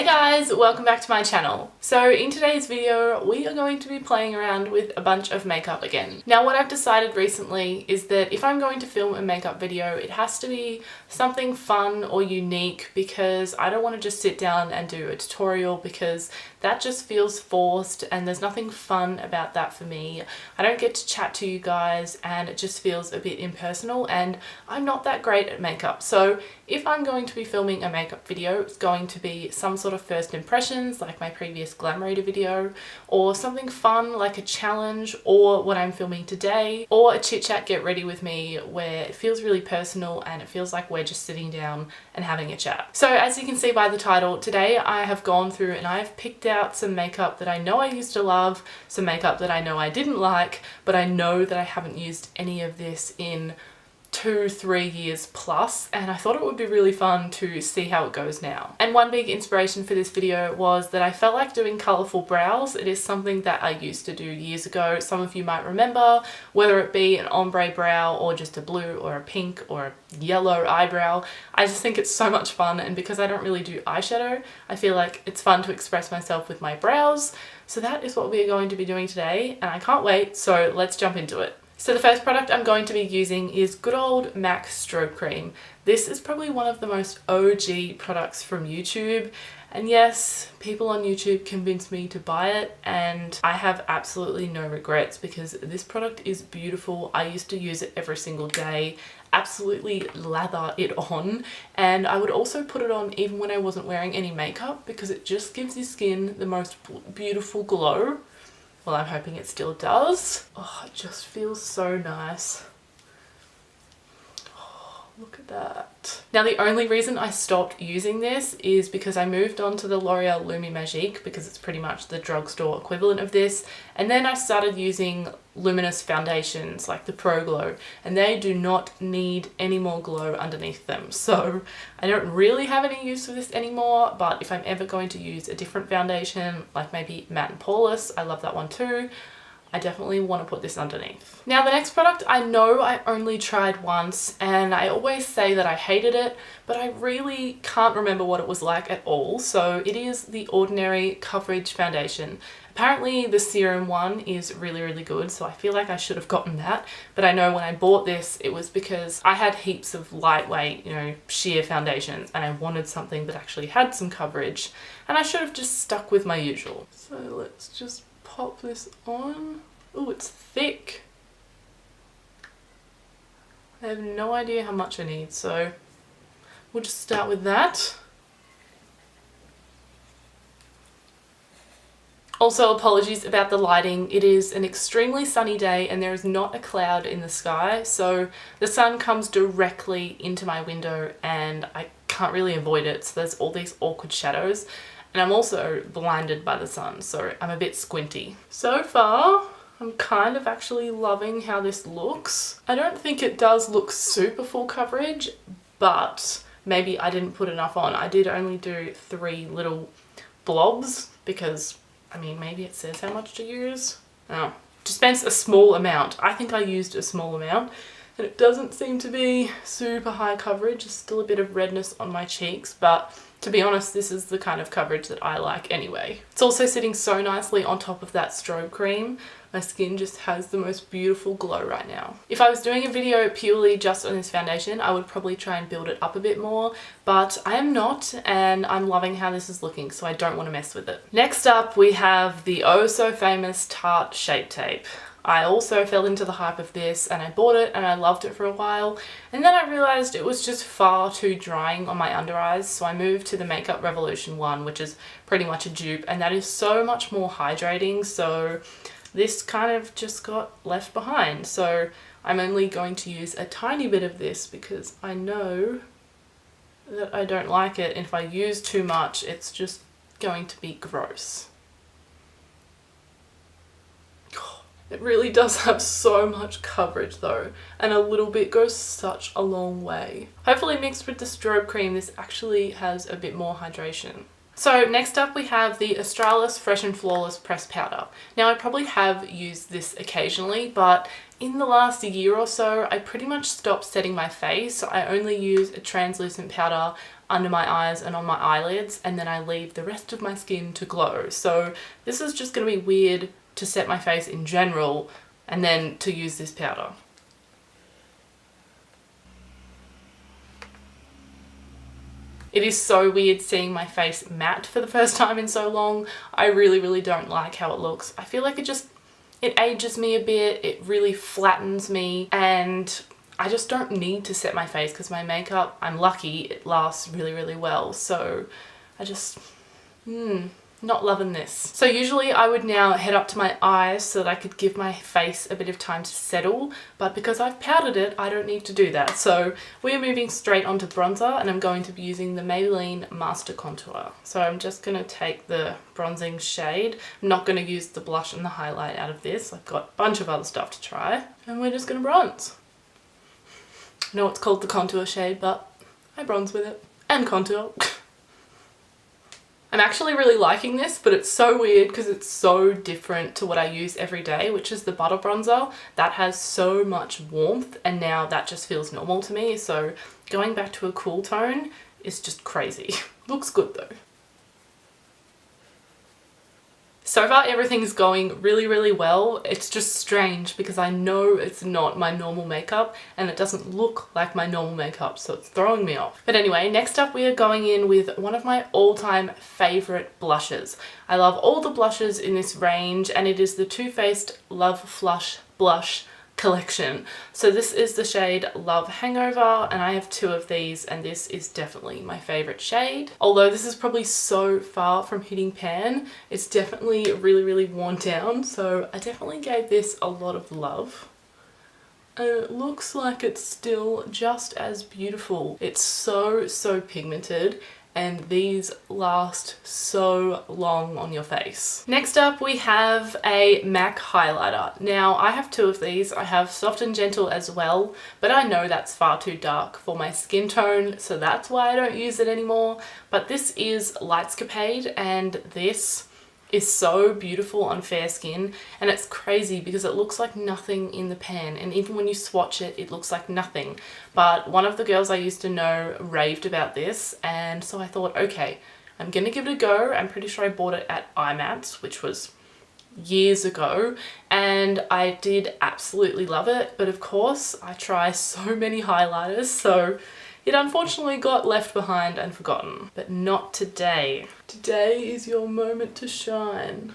Hey guys, welcome back to my channel. So in today's video, we are going to be playing around with a bunch of makeup again. Now what I've decided recently is that if I'm going to film a makeup video, it has to be something fun or unique because I don't want to just sit down and do a tutorial because that just feels forced and there's nothing fun about that for me. I don't get to chat to you guys and it just feels a bit impersonal and I'm not that great at makeup. So if I'm going to be filming a makeup video, it's going to be some sort of first impressions like my previous Glam Reader video, or something fun like a challenge, or what I'm filming today, or a chit chat get ready with me where it feels really personal and it feels like we're just sitting down and having a chat. So as you can see by the title, today I have gone through and I've picked out some makeup that I know I used to love, some makeup that I know I didn't like, but I know that I haven't used any of this in 2-3 years plus, and I thought it would be really fun to see how it goes now. And one big inspiration for this video was that I felt like doing colourful brows. It is something that I used to do years ago. Some of you might remember, whether it be an ombre brow or just a blue or a pink or a yellow eyebrow. I just think it's so much fun, and because I don't really do eyeshadow, I feel like it's fun to express myself with my brows. So that is what we are going to be doing today, and I can't wait, so let's jump into it. So the first product I'm going to be using is good old MAC Strobe Cream. This is probably one of the most OG products from YouTube. And yes, people on YouTube convinced me to buy it and I have absolutely no regrets because this product is beautiful. I used to use it every single day, absolutely lather it on, and I would also put it on even when I wasn't wearing any makeup because it just gives your skin the most beautiful glow. Well, I'm hoping it still does. Oh, it just feels so nice. Oh, look at that. Now, the only reason I stopped using this is because I moved on to the L'Oreal Lumi Magique because it's pretty much the drugstore equivalent of this. And then I started using luminous foundations like the Pro Glow, and they do not need any more glow underneath them. So I don't really have any use for this anymore, but if I'm ever going to use a different foundation, like maybe Matte and Poreless, I love that one too, I definitely want to put this underneath. Now the next product I know I only tried once and I always say that I hated it, but I really can't remember what it was like at all. So it is the Ordinary Coverage Foundation. Apparently the serum one is really good, so I feel like I should have gotten that. But I know when I bought this, it was because I had heaps of lightweight, sheer foundations and I wanted something that actually had some coverage, and I should have just stuck with my usual. So let's just pop this on. Oh, it's thick. I have no idea how much I need, so we'll just start with that. Also, apologies about the lighting. It is an extremely sunny day and there is not a cloud in the sky, so the sun comes directly into my window and I can't really avoid it, so there's all these awkward shadows. And I'm also blinded by the sun, so I'm a bit squinty. So far, I'm kind of actually loving how this looks. I don't think it does look super full coverage, but maybe I didn't put enough on. I did only do 3 little blobs because, I mean, maybe it says how much to use. Oh, dispense a small amount. I think I used a small amount, and it doesn't seem to be super high coverage. There's still a bit of redness on my cheeks, but to be honest, this is the kind of coverage that I like anyway. It's also sitting so nicely on top of that strobe cream. My skin just has the most beautiful glow right now. If I was doing a video purely just on this foundation, I would probably try and build it up a bit more, but I am not, and I'm loving how this is looking, so I don't want to mess with it. Next up, we have the oh so famous Tarte Shape Tape. I also fell into the hype of this and I bought it and I loved it for a while, and then I realized it was just far too drying on my under eyes, so I moved to the Makeup Revolution one, which is pretty much a dupe, and that is so much more hydrating, so this kind of just got left behind. So I'm only going to use a tiny bit of this because I know that I don't like it, and if I use too much it's just going to be gross. It really does have so much coverage though, and a little bit goes such a long way. Hopefully mixed with the strobe cream, this actually has a bit more hydration. So next up we have the Australis Fresh and Flawless Pressed Powder. Now I probably have used this occasionally, but in the last year or so I pretty much stopped setting my face. I only use a translucent powder under my eyes and on my eyelids, and then I leave the rest of my skin to glow. So this is just going to be weird to set my face in general and then to use this powder. It is so weird seeing my face matte for the first time in so long. I really don't like how it looks. I feel like it ages me a bit, it really flattens me, and I just don't need to set my face because my makeup, I'm lucky, it lasts really well. So I just, not loving this. So usually I would now head up to my eyes so that I could give my face a bit of time to settle, but because I've powdered it, I don't need to do that. So we're moving straight onto bronzer, and I'm going to be using the Maybelline Master Contour. So I'm just going to take the bronzing shade. I'm not going to use the blush and the highlight out of this. I've got a bunch of other stuff to try, and we're just going to bronze. I know it's called the contour shade, but I bronze with it and contour. I'm actually really liking this, but it's so weird because it's so different to what I use every day, which is the butter bronzer. That has so much warmth, and now that just feels normal to me. So going back to a cool tone is just crazy. Looks good though. So far everything's going really well. It's just strange because I know it's not my normal makeup and it doesn't look like my normal makeup, so it's throwing me off. But anyway, next up we are going in with one of my all-time favorite blushes. I love all the blushes in this range, and it is the Too Faced Love Flush Blush collection. So this is the shade Love Hangover, and I have 2 of these, and this is definitely my favorite shade. Although this is probably so far from hitting pan, it's definitely really worn down, so I definitely gave this a lot of love. And it looks like it's still just as beautiful. It's so pigmented, and these last so long on your face. Next up we have a MAC highlighter. Now I have 2 of these. I have Soft and Gentle as well, but I know that's far too dark for my skin tone, so that's why I don't use it anymore. But this is Lightscapade, and this is so beautiful on fair skin, and it's crazy because it looks like nothing in the pan, and even when you swatch it, it looks like nothing. But one of the girls I used to know raved about this, and so I thought, okay, I'm gonna give it a go. I'm pretty sure I bought it at IMATS, which was years ago, and I did absolutely love it. But of course I try so many highlighters, so it unfortunately got left behind and forgotten. But not today. Today is your moment to shine.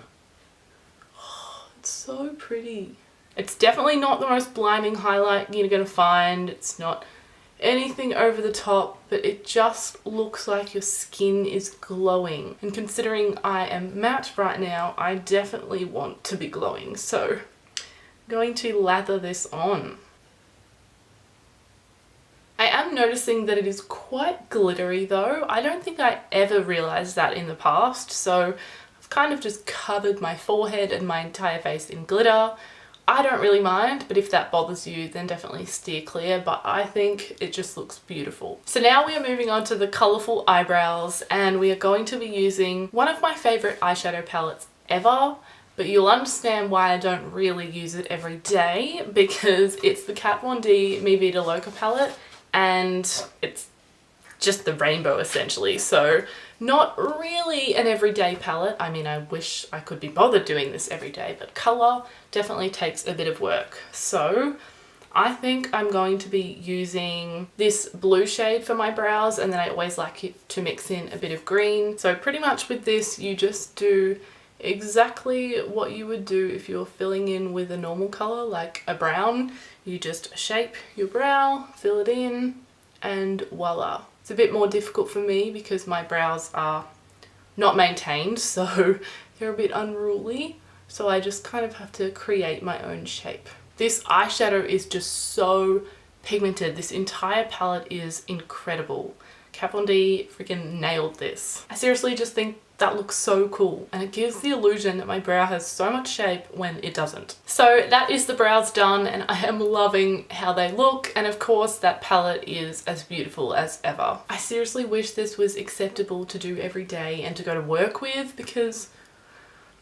Oh, it's so pretty. It's definitely not the most blinding highlight you're gonna find. It's not anything over the top, but it just looks like your skin is glowing. And considering I am matte right now, I definitely want to be glowing. So I'm going to lather this on. I am noticing that it is quite glittery though. I don't think I ever realized that in the past, so I've kind of just covered my forehead and my entire face in glitter. I don't really mind, but if that bothers you, then definitely steer clear, but I think it just looks beautiful. So now we are moving on to the colourful eyebrows, and we are going to be using one of my favourite eyeshadow palettes ever, but you'll understand why I don't really use it every day, because it's the Kat Von D Mi Vida Loca palette, and it's just the rainbow essentially. So not really an everyday palette. I mean, I wish I could be bothered doing this every day, but colour definitely takes a bit of work. So I think I'm going to be using this blue shade for my brows, and then I always like it to mix in a bit of green. So pretty much with this, you just do exactly what you would do if you're filling in with a normal colour, like a brown. You just shape your brow, fill it in, and voila. It's a bit more difficult for me because my brows are not maintained, so they're a bit unruly. So I just kind of have to create my own shape. This eyeshadow is just so pigmented. This entire palette is incredible. Kat Von D freaking nailed this. I seriously just think that looks so cool, and it gives the illusion that my brow has so much shape when it doesn't. So that is the brows done, and I am loving how they look, and of course that palette is as beautiful as ever. I seriously wish this was acceptable to do every day and to go to work with, because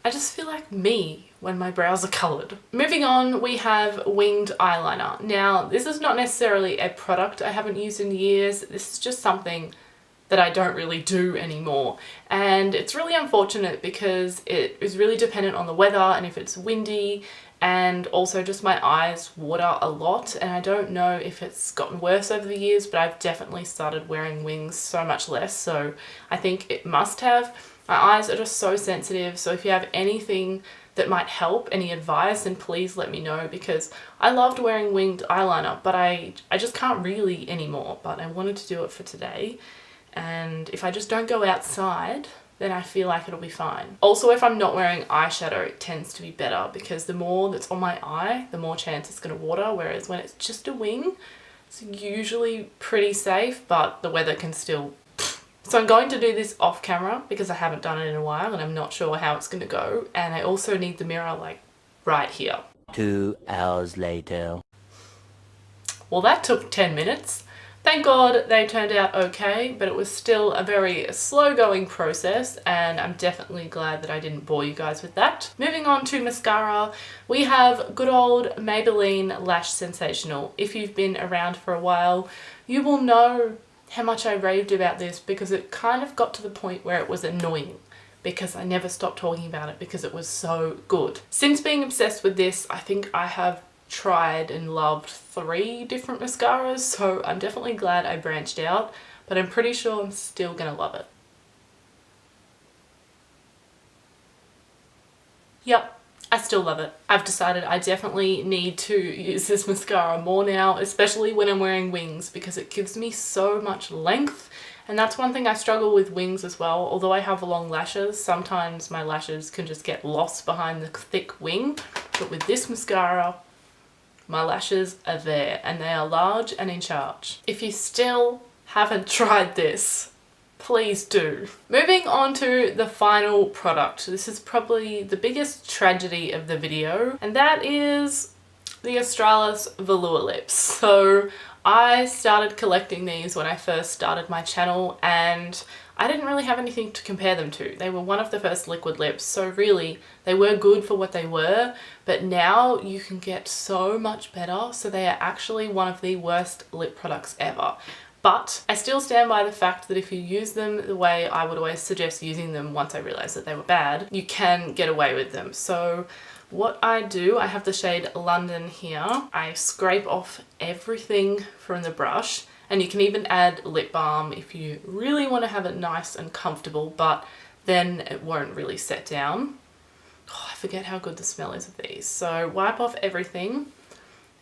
I just feel like me when my brows are coloured. Moving on, we have winged eyeliner. Now, this is not necessarily a product I haven't used in years. This is just something that I don't really do anymore. And it's really unfortunate because it is really dependent on the weather and if it's windy, and also just my eyes water a lot, and I don't know if it's gotten worse over the years, but I've definitely started wearing wings so much less, so I think it must have. My eyes are just so sensitive, so if you have anything that might help, any advice, then please let me know, because I loved wearing winged eyeliner, but I just can't really anymore, but I wanted to do it for today. And if I just don't go outside, then I feel like it'll be fine. Also, if I'm not wearing eyeshadow, it tends to be better, because the more that's on my eye, the more chance it's going to water, whereas when it's just a wing, it's usually pretty safe, but the weather can still... So I'm going to do this off camera because I haven't done it in a while and I'm not sure how it's going to go, and I also need the mirror like right here. 2 hours later. Well, that took 10 minutes. Thank God they turned out okay, but it was still a very slow going process, and I'm definitely glad that I didn't bore you guys with that. Moving on to mascara, we have good old Maybelline Lash Sensational. If you've been around for a while, you will know how much I raved about this, because it kind of got to the point where it was annoying, because I never stopped talking about it because it was so good. Since being obsessed with this, I think I have tried and loved 3 different mascaras, so I'm definitely glad I branched out, but I'm pretty sure I'm still gonna love it. Yep, I still love it. I've decided I definitely need to use this mascara more now, especially when I'm wearing wings, because it gives me so much length. And that's one thing I struggle with wings as well. Although I have long lashes, sometimes my lashes can just get lost behind the thick wing. But with this mascara, my lashes are there, and they are large and in charge. If you still haven't tried this, please do. Moving on to the final product. This is probably the biggest tragedy of the video, and that is the Australis Velour Lips. So I started collecting these when I first started my channel, and I didn't really have anything to compare them to. They were one of the first liquid lips, so really they were good for what they were, but now you can get so much better, so they are actually one of the worst lip products ever. But I still stand by the fact that if you use them the way I would always suggest using them once I realised that they were bad, you can get away with them. So what I do, I have the shade London here. I scrape off everything from the brush, and you can even add lip balm if you really want to have it nice and comfortable, but then it won't really set down. Oh, I forget how good the smell is of these. So wipe off everything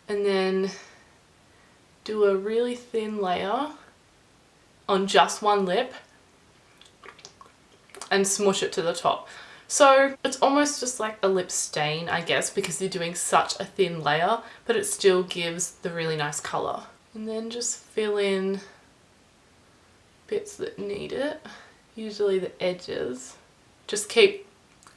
and then do a really thin layer on just one lip and smush it to the top. So it's almost just like a lip stain, I guess, because you're doing such a thin layer, but it still gives the really nice colour. And then just fill in bits that need it, usually the edges. Just keep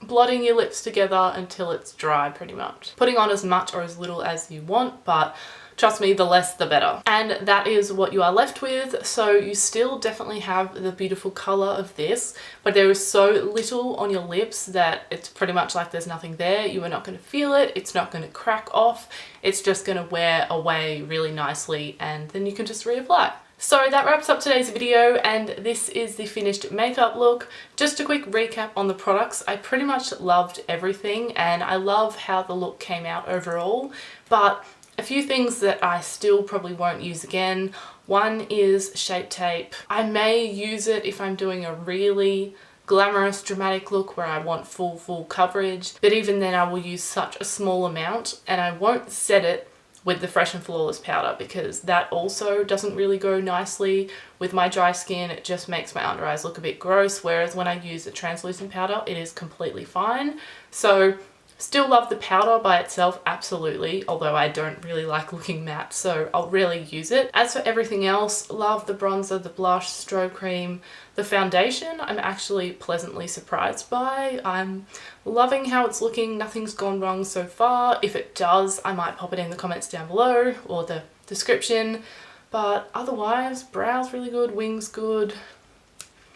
blotting your lips together until it's dry, pretty much. Putting on as much or as little as you want, but trust me, the less the better. And that is what you are left with. So you still definitely have the beautiful colour of this, but there is so little on your lips that it's pretty much like there's nothing there. You are not going to feel it. It's not going to crack off. It's just going to wear away really nicely, and then you can just reapply. So that wraps up today's video, and this is the finished makeup look. Just a quick recap on the products. I pretty much loved everything, and I love how the look came out overall, but a few things that I still probably won't use again. One is Shape Tape. I may use it if I'm doing a really glamorous dramatic look where I want full coverage, but even then I will use such a small amount, and I won't set it with the Fresh and Flawless powder because that also doesn't really go nicely with my dry skin. It just makes my under eyes look a bit gross, whereas when I use a translucent powder it is completely fine. So Still love the powder by itself, absolutely, although I don't really like looking matte, so I'll rarely use it. As for everything else, love the bronzer, the blush, strobe cream. The foundation I'm actually pleasantly surprised by. I'm loving how it's looking. Nothing's gone wrong so far. If it does, I might pop it in the comments down below or the description. But otherwise, brows really good, wings good.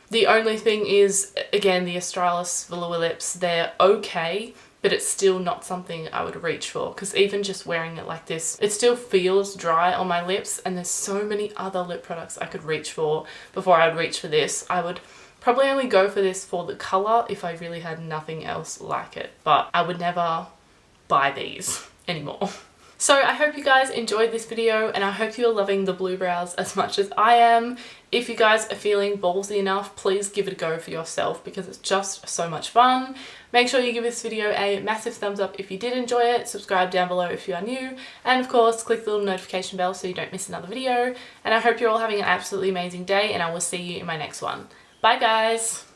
The only thing is, again, the Australis Velour lips, they're okay, but it's still not something I would reach for, because even just wearing it like this, it still feels dry on my lips, and there's so many other lip products I could reach for before I would reach for this. I would probably only go for this for the colour if I really had nothing else like it, but I would never buy these anymore. So I hope you guys enjoyed this video, and I hope you're loving the blue brows as much as I am. If you guys are feeling ballsy enough, please give it a go for yourself, because it's just so much fun. Make sure you give this video a massive thumbs up if you did enjoy it, subscribe down below if you are new, and of course click the little notification bell so you don't miss another video. And I hope you're all having an absolutely amazing day, and I will see you in my next one. Bye guys!